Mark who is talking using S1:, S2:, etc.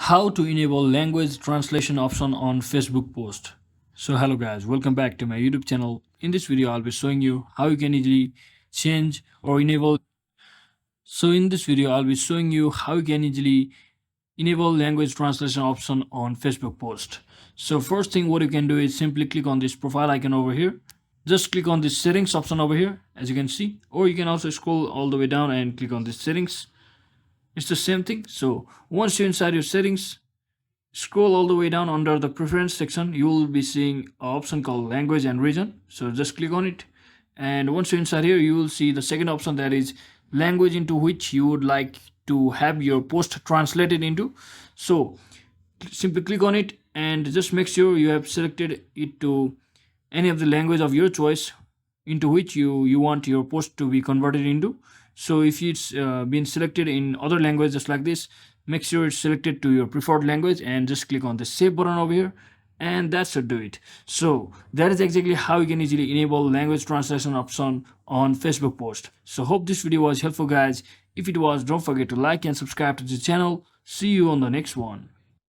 S1: How to enable language translation option on Facebook post. So hello guys, welcome back to my YouTube channel. In this video I'll be showing you how you can easily change or enable. So in this video I'll be showing you how you can easily enable language translation option on Facebook post. So first thing what you can do is simply click on this profile icon over here. Just click on this settings option over here as you can see, or you can also scroll all the way down and click on this settings. It's the same thing. So once you're inside your settings, scroll all the way down under the preference section, you will be seeing an option called language and region. So just click on it, and once you're inside here, you will see the second option, that is language into which you would like to have your post translated into. So simply click on it and just make sure you have selected it to any of the language of your choice into which you want your post to be converted into. So if it's been selected in other language just like this, make sure it's selected to your preferred language and just click on the save button over here, and that should do it. So that is exactly how you can easily enable language translation option on Facebook post. So hope this video was helpful guys. If it was, don't forget to like and subscribe to the channel. See you on the next one.